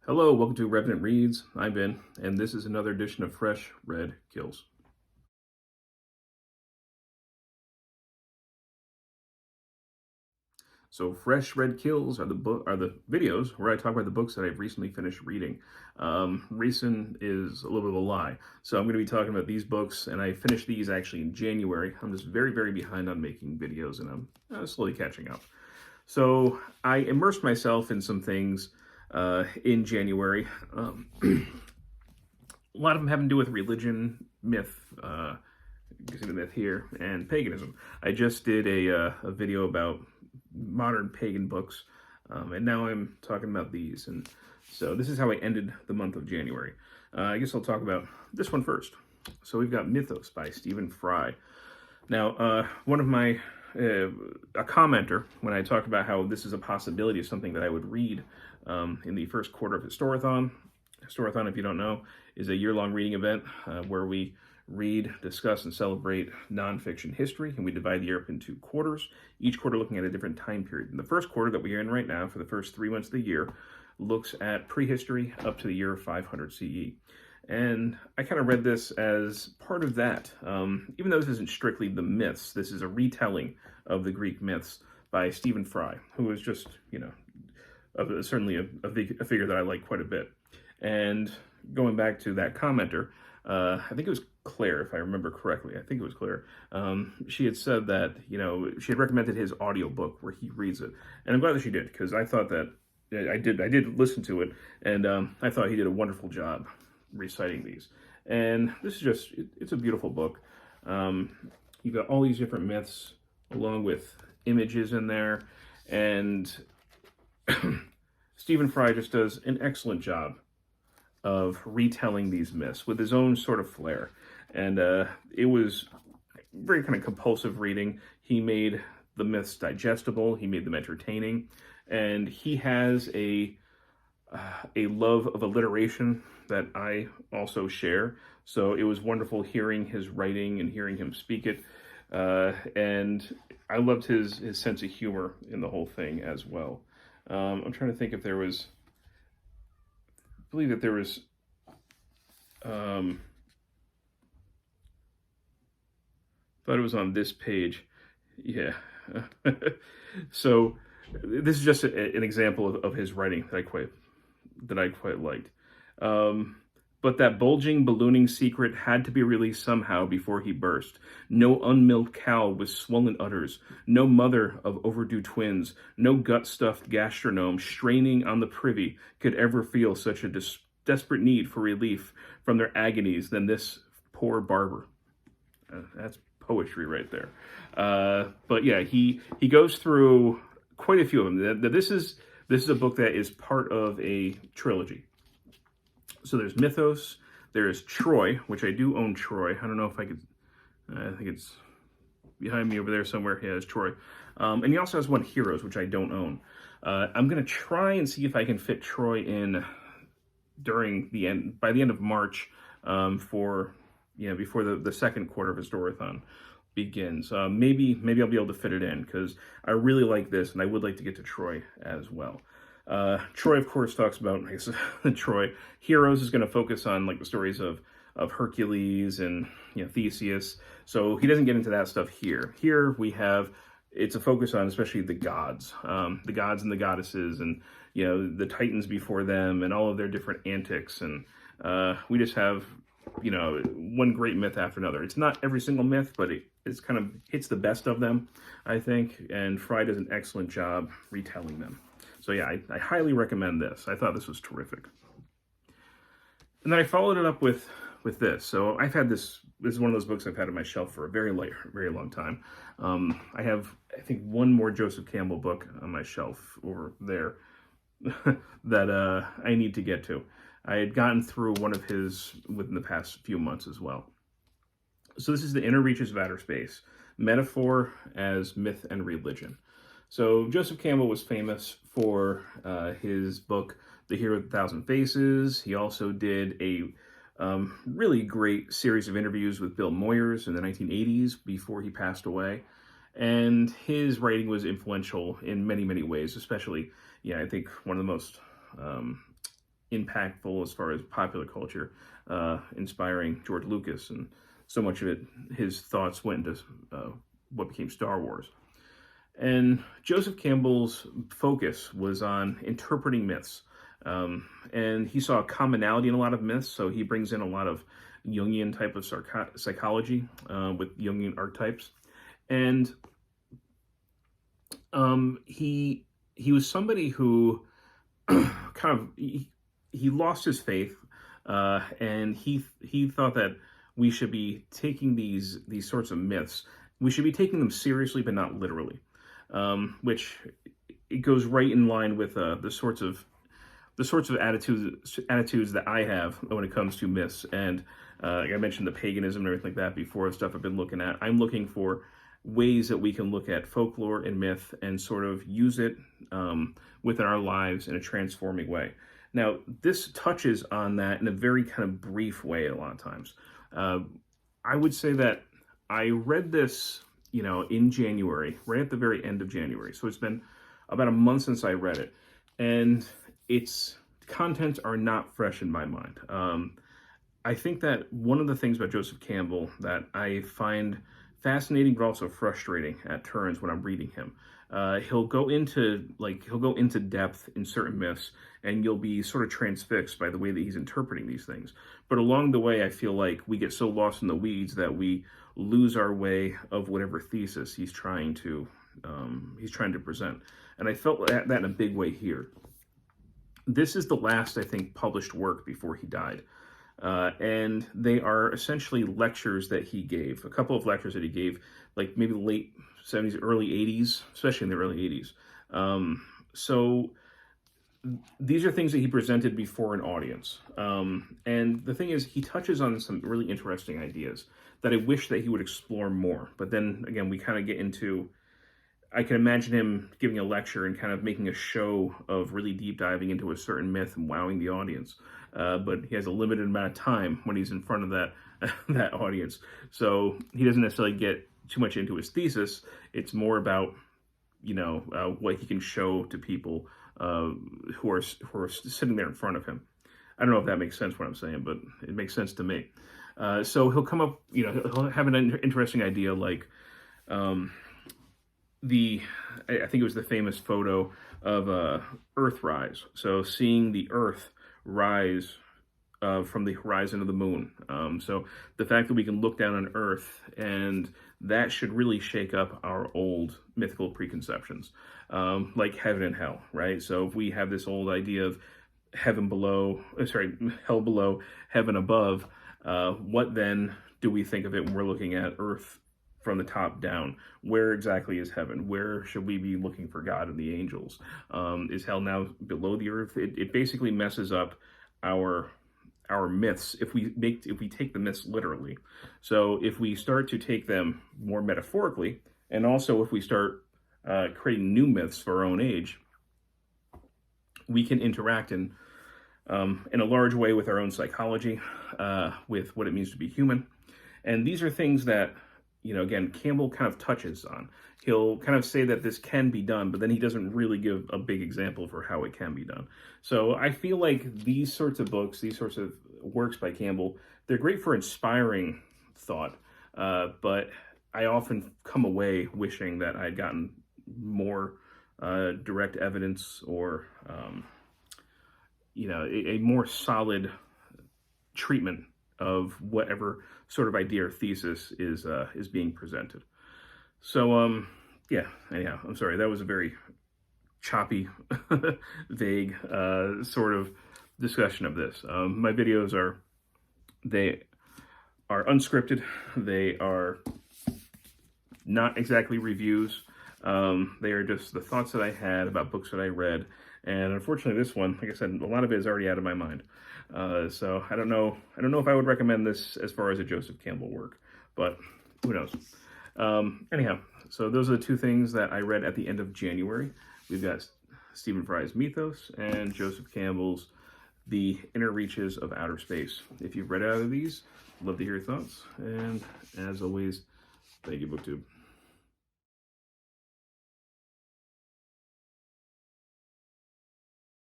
Hello, welcome to Revenant Reads. I'm Ben, and this is another edition of Fresh Red Kills. So, Fresh Red Kills are the videos where I talk about the books that I've recently finished reading. Recent is a little bit of a lie. So I'm going to be talking about these books, and I finished these actually in January. I'm just very behind on making videos, and I'm slowly catching up. So I immersed myself in some things in January. A lot of them have to do with religion, myth, you can see the myth here, and paganism. I just did a video about modern pagan books, and now I'm talking about these. And so this is how I ended the month of January. I guess I'll talk about this one first. So we've got Mythos by Stephen Fry. Now, one of my a commenter, when I talked about how this is a possibility of something that I would read in the first quarter of Historathon. Historathon, if you don't know, is a year-long reading event where we read, discuss, and celebrate nonfiction history, and we divide the year up into quarters, each quarter looking at a different time period. And the first quarter that we are in right now, for the first 3 months of the year, looks at prehistory up to the year 500 CE. And I kind of read this as part of that. Even though this isn't strictly the myths, this is a retelling of the Greek myths by Stephen Fry, who is just, certainly a figure that I like quite a bit. And going back to that commenter, I think it was Claire, if I remember correctly. I think it was Claire. She had said that, she had recommended his audiobook where he reads it. And I'm glad that she did, because I thought that, I did listen to it, and I thought he did a wonderful job reciting these. And this is just, it's a beautiful book. You've got all these different myths, along with images in there, and Stephen Fry just does an excellent job of retelling these myths with his own sort of flair. And it was very kind of compulsive reading. He made the myths digestible, he made them entertaining, and he has a love of alliteration that I also share. So it was wonderful hearing his writing and hearing him speak it. And I loved his sense of humor in the whole thing as well. I'm trying to think if there was, I believe that there was, thought it was on this page. Yeah. So this is just an example of his writing that I quite liked. But that bulging, ballooning secret had to be released somehow before he burst. No unmilked cow with swollen udders, no mother of overdue twins, no gut-stuffed gastronome straining on the privy could ever feel such a desperate need for relief from their agonies than this poor barber. That's poetry right there. But yeah, he goes through quite a few of them. This is a book that is part of a trilogy. So there's Mythos, there's Troy, which I do own Troy. I don't know if I could, I think it's behind me over there somewhere. Yeah, it's Troy. And he also has one, Heroes, which I don't own. I'm going to try and see if I can fit Troy in by the end of March, before the second quarter of Historathon begins. Maybe I'll be able to fit it in, because I really like this, and I would like to get to Troy as well. Troy, of course, talks about, I guess, Troy. Heroes is going to focus on like the stories of Hercules and Theseus. So he doesn't get into that stuff here. Here we have, it's a focus on especially the gods and the goddesses, and the titans before them, and all of their different antics. And we just have one great myth after another. It's not every single myth, but it's kind of hits the best of them, I think. And Fry does an excellent job retelling them. So yeah, I highly recommend this. I thought this was terrific. And then I followed it up with this. So I've had this is one of those books I've had on my shelf for a very long time. I have, I think, one more Joseph Campbell book on my shelf over there that I need to get to. I had gotten through one of his within the past few months as well. So this is The Inner Reaches of Outer Space, Metaphor as Myth and Religion. So Joseph Campbell was famous for his book, The Hero with a Thousand Faces. He also did a really great series of interviews with Bill Moyers in the 1980s before he passed away. And his writing was influential in many ways, especially, I think one of the most impactful as far as popular culture, inspiring George Lucas, and so much of it, his thoughts went into what became Star Wars. And Joseph Campbell's focus was on interpreting myths. And he saw a commonality in a lot of myths, so he brings in a lot of Jungian type of psychology with Jungian archetypes. And he was somebody who kind of, he lost his faith, and he thought that we should be taking these sorts of myths, we should be taking them seriously, but not literally. Which it goes right in line with the sorts of attitudes that I have when it comes to myths. And like I mentioned, the paganism and everything like that before, the stuff I've been looking at. I'm looking for ways that we can look at folklore and myth and sort of use it within our lives in a transforming way. Now, this touches on that in a very kind of brief way a lot of times. I would say that I read this, in January, right at the very end of January. So it's been about a month since I read it. And its contents are not fresh in my mind. I think that one of the things about Joseph Campbell that I find fascinating but also frustrating at turns when I'm reading him, he'll go into depth in certain myths, and you'll be sort of transfixed by the way that he's interpreting these things. But along the way, I feel like we get so lost in the weeds that we lose our way of whatever thesis he's trying to present. And I felt that in a big way here. This is the last, I think, published work before he died. And they are essentially lectures that he gave, a couple of lectures that he gave, like maybe the late 70s, early 80s, especially in the early 80s. So these are things that he presented before an audience. And the thing is, he touches on some really interesting ideas that I wish that he would explore more. But then, again, we kind of get into, I can imagine him giving a lecture and kind of making a show of really deep diving into a certain myth and wowing the audience. But he has a limited amount of time when he's in front of that audience. So he doesn't necessarily get too much into his thesis. It's more about, what he can show to people who are sitting there in front of him. I don't know if that makes sense what I'm saying, but it makes sense to me. So he'll come up, he'll have an interesting idea like, I think it was the famous photo of Earthrise. So seeing the Earth rise from the horizon of the moon. So the fact that we can look down on Earth, and that should really shake up our old mythical preconceptions, like heaven and hell, right? So if we have this old idea of hell below, heaven above, what then do we think of it when we're looking at Earth from the top down? Where exactly is heaven? Where should we be looking for God and the angels? Is hell now below the earth? It basically messes up our myths if we take the myths literally. So if we start to take them more metaphorically, and also if we start creating new myths for our own age, we can interact in a large way with our own psychology, with what it means to be human. And these are things that, again, Campbell kind of touches on. He'll kind of say that this can be done, but then he doesn't really give a big example for how it can be done. So I feel like these sorts of books, these sorts of works by Campbell, they're great for inspiring thought, but I often come away wishing that I'd gotten more direct evidence or, a more solid treatment of whatever sort of idea or thesis is being presented. So, yeah, anyhow, I'm sorry, that was a very choppy, vague sort of discussion of this. My videos are unscripted. They are not exactly reviews. They are just the thoughts that I had about books that I read. And unfortunately, this one, like I said, a lot of it is already out of my mind. So I don't know if I would recommend this as far as a Joseph Campbell work, but who knows? Anyhow, so those are the two things that I read at the end of January. We've got Stephen Fry's Mythos and Joseph Campbell's The Inner Reaches of Outer Space. If you've read either of these, I'd love to hear your thoughts. And as always, thank you, BookTube.